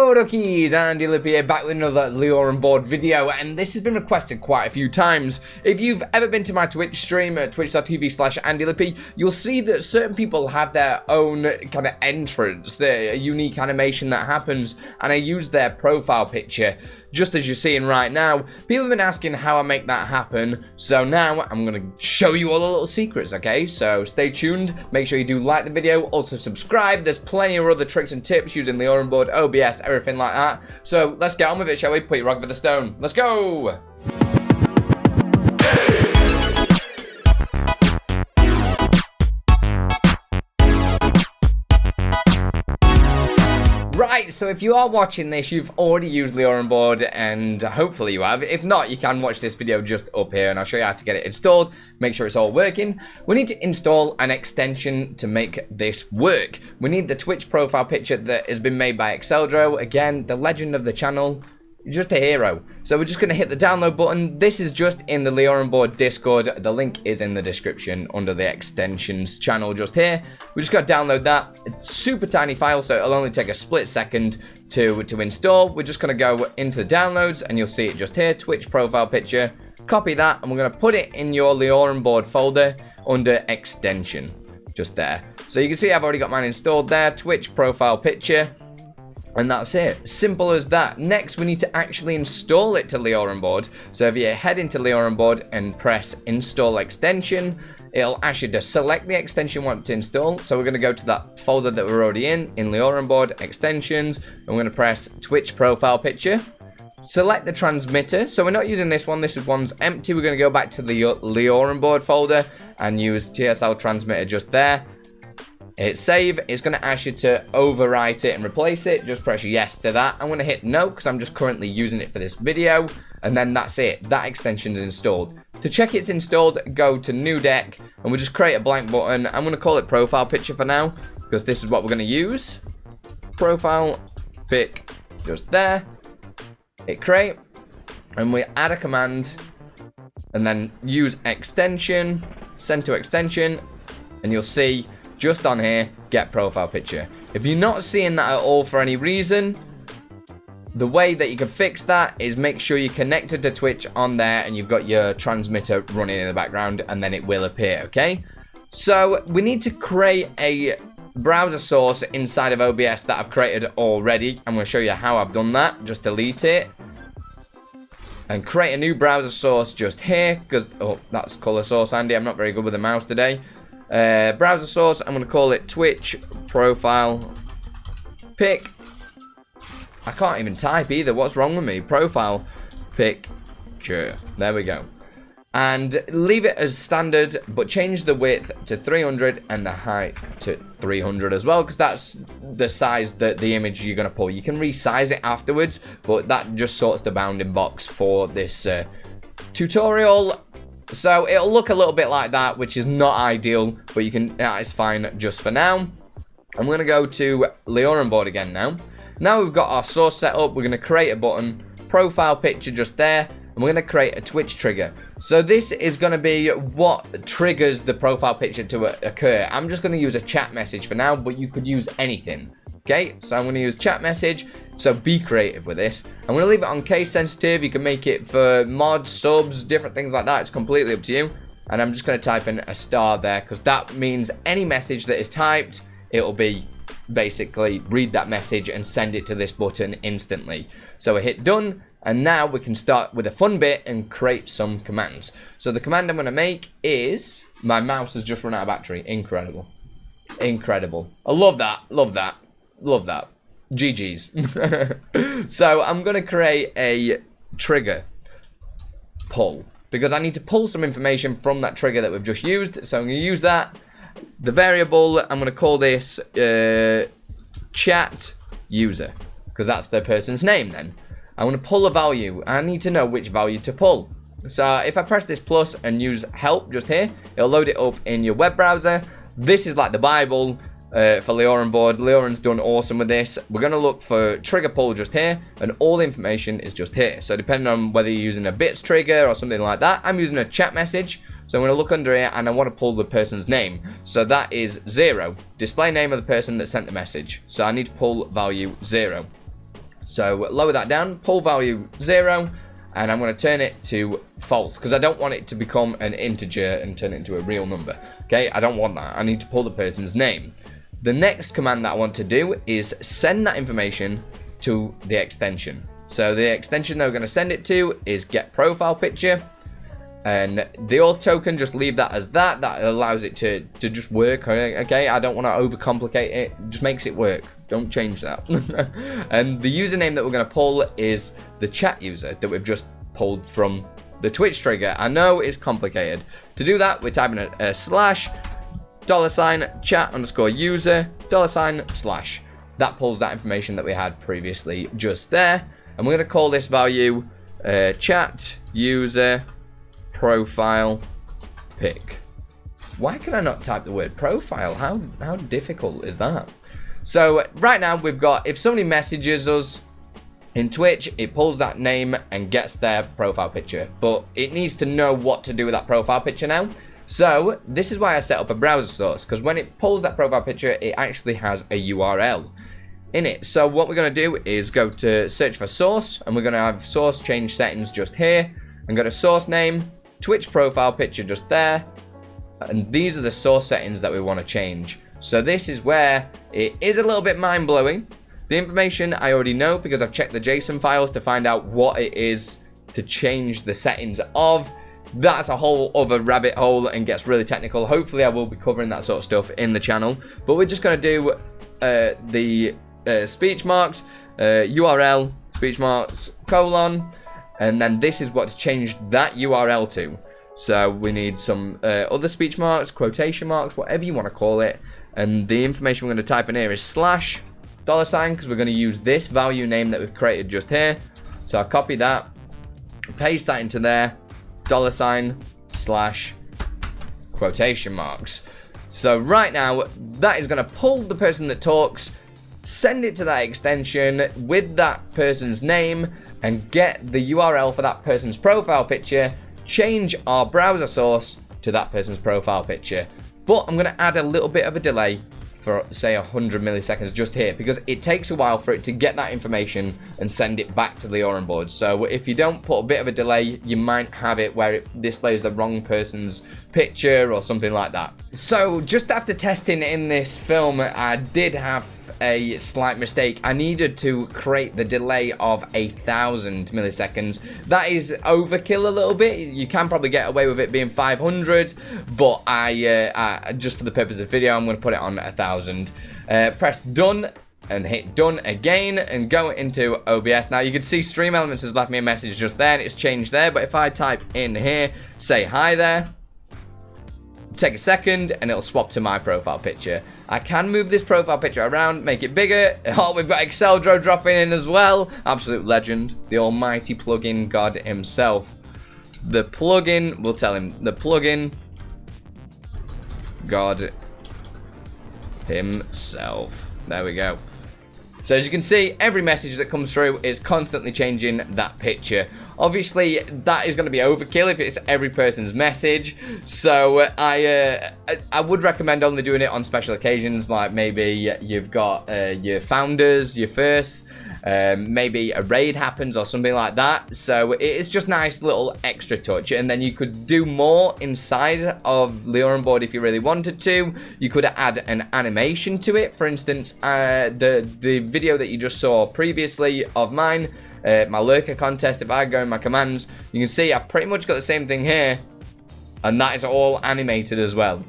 Hello Duckies, Andi here back with another LioranBoard video, and this has been requested quite a few times. If you've ever been to my Twitch stream at twitch.tv/AndiLippy, you'll see that certain people have their own kind of entrance, their unique animation that happens, and I use their profile picture, just as you're seeing right now. People have been asking how I make that happen, so now I'm going to show you all the little secrets, okay? So stay tuned, make sure you do like the video, also subscribe. There's plenty of other tricks and tips using LioranBoard, OBS, everything like that. So let's get on with it, shall we? Put your rock for the stone. Let's go! Right, so if you are watching this, you've already used LioranBoard, and hopefully you have. If not, you can watch this video just up here, and I'll show you how to get it installed. Make sure it's all working. We need to install an extension to make this work. We need the Twitch profile picture that has been made by Exceldro. Again, the legend of the channel. Just a hero. So we're just going to hit the download button. This is just in the LioranBoard Discord. The link is in the description under the extensions channel just here. We just got to download that. It's a super tiny file, so it'll only take a split second to install. We're just going to go into the downloads, and you'll see it just here, Twitch profile picture. Copy that, and we're going to put it in your LioranBoard folder under extension, just there. So you can see I've already got mine installed there, Twitch profile picture. And that's it. Simple as that. Next, we need to actually install it to LioranBoard. So if you head into LioranBoard and press install extension, it'll ask you to select the extension you want to install. So we're going to go to that folder that we're already in LioranBoard extensions. And we're going to press Twitch profile picture. Select the transmitter. So we're not using this one. This one's empty. We're going to go back to the LioranBoard folder and use TSL transmitter just there. Hit save. It's going to ask you to overwrite it and replace it. Just press yes to that. I'm going to hit no because I'm just currently using it for this video. And then that's it. That extension is installed. To check it's installed, go to new deck and we'll just create a blank button. I'm going to call it profile picture for now because this is what we're going to use. Profile pic just there. Hit create. And we add a command and then use extension, send to extension, and you'll see just on here, get profile picture. If you're not seeing that at all for any reason, the way that you can fix that is make sure you're connected to Twitch on there and you've got your transmitter running in the background, and then it will appear, okay? So we need to create a browser source inside of OBS that I've created already. I'm going to show you how I've done that. Just delete it and create a new browser source just here because, oh, that's color source, Andy. I'm not very good with the mouse today. Browser source, I'm going to call it Twitch profile pic. I can't even type either. What's wrong with me? Profile picture. There we go. And leave it as standard, but change the width to 300 and the height to 300 as well, because that's the size that the image you're going to pull. You can resize it afterwards, but that just sorts the bounding box for this tutorial. So it'll look a little bit like that, which is not ideal, but you can, that is fine just for now. I'm going to go to LioranBoard again now. Now we've got our source set up, we're going to create a button, profile picture just there, and we're going to create a Twitch trigger. So this is going to be what triggers the profile picture to occur. I'm just going to use a chat message for now, but you could use anything. Okay, so I'm going to use chat message, so be creative with this. I'm going to leave it on case sensitive. You can make it for mods, subs, different things like that. It's completely up to you. And I'm just going to type in a star there, because that means any message that is typed, it'll be basically read that message and send it to this button instantly. So we hit done, and now we can start with a fun bit and create some commands. So the command I'm going to make is, my mouse has just run out of battery. Incredible. Incredible. I love that. Love that. Love that. GG's. So I'm going to create a trigger pull because I need to pull some information from that trigger that we've just used. So I'm going to use that. The variable, I'm going to call this chat user because that's the person's name then. I'm going to pull a value. I need to know which value to pull. So if I press this plus and use help just here, it'll load it up in your web browser. This is like the Bible for LioranBoard. Lioran's done awesome with this. We're going to look for trigger pull just here, and all the information is just here. So depending on whether you're using a bits trigger or something like that, I'm using a chat message. So I'm going to look under here and I want to pull the person's name. So that is 0. Display name of the person that sent the message. So I need to pull value 0. So lower that down, pull value 0, and I'm going to turn it to false because I don't want it to become an integer and turn it into a real number. Okay, I don't want that. I need to pull the person's name. The next command that I want to do is send that information to the extension. So the extension that we're going to send it to is get profile picture. And the auth token, just leave that as that. That allows it to just work. Okay, I don't want to overcomplicate it. Just makes it work. Don't change that. And the username that we're going to pull is the chat user that we've just pulled from the Twitch trigger. I know it's complicated. To do that, we're typing a slash $chat_user $/. That pulls that information that we had previously just there. And we're going to call this value chat user profile pic. Why can I not type the word profile? How difficult is that? So right now we've got, if somebody messages us in Twitch, it pulls that name and gets their profile picture, but it needs to know what to do with that profile picture now. So this is why I set up a browser source, because when it pulls that profile picture, it actually has a URL in it. So what we're going to do is go to search for source, and we're going to have source change settings just here, and go to source name, Twitch profile picture just there, and these are the source settings that we want to change. So this is where it is a little bit mind-blowing. The information I already know because I've checked the JSON files to find out what it is to change the settings of. That's a whole other rabbit hole and gets really technical. Hopefully I will be covering that sort of stuff in the channel, but we're just going to do the speech marks, URL, speech marks, colon, and then this is what to change that URL to. So we need some other speech marks, quotation marks, whatever you want to call it. And the information we're going to type in here is slash $, because we're going to use this value name that we've created just here. So I'll copy that, paste that into there, $/ quotation marks. So right now, that is going to pull the person that talks, send it to that extension with that person's name, and get the URL for that person's profile picture, change our browser source to that person's profile picture. But I'm going to add a little bit of a delay for, say, 100 milliseconds just here, because it takes a while for it to get that information and send it back to the LioranBoard. So if you don't put a bit of a delay, you might have it where it displays the wrong person's picture or something like that. So just after testing in this film, I did have a slight mistake. I needed to create the delay of 1,000 milliseconds. That is overkill a little bit. You can probably get away with it being 500, but I just for the purpose of the video, I'm going to put it on 1,000. Press done and hit done again and go into OBS. Now you can see Stream Elements has left me a message just there and it's changed there, but if I type in here, say hi there, take a second and it'll swap to my profile picture. I can move this profile picture around, make it bigger. Oh, we've got Exceldro dropping in as well. Absolute legend. The almighty plugin god himself. The plugin, we'll tell him, the plugin god himself. There we go. So as you can see, every message that comes through is constantly changing that picture. Obviously, that is going to be overkill if it's every person's message. So I would recommend only doing it on special occasions, like maybe you've got your founders, your first, maybe a raid happens or something like that. So it's just nice little extra touch, and then you could do more inside of LioranBoard if you really wanted to. You could add an animation to it. For instance, the video that you just saw previously of mine, my lurker contest, if I go in my commands, you can see I've pretty much got the same thing here, and that is all animated as well.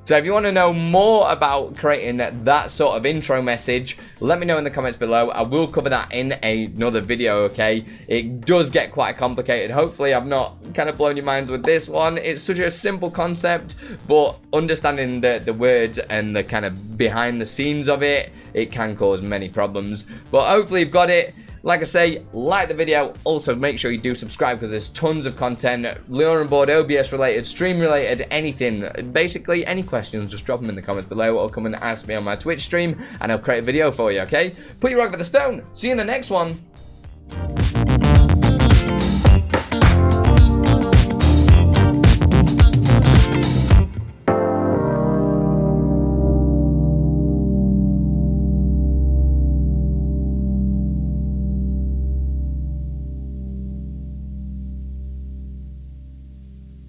So if you want to know more about creating that sort of intro message, let me know in the comments below. I will cover that in another video, okay? It does get quite complicated. Hopefully I've not kind of blown your minds with this one. It's such a simple concept, but understanding the words and the kind of behind the scenes of it, it can cause many problems. But hopefully you've got it. Like I say, like the video. Also, make sure you do subscribe because there's tons of content, LioranBoard, OBS related, stream related, anything. Basically, any questions, just drop them in the comments below or come and ask me on my Twitch stream and I'll create a video for you, okay? Put your rock for the stone. See you in the next one.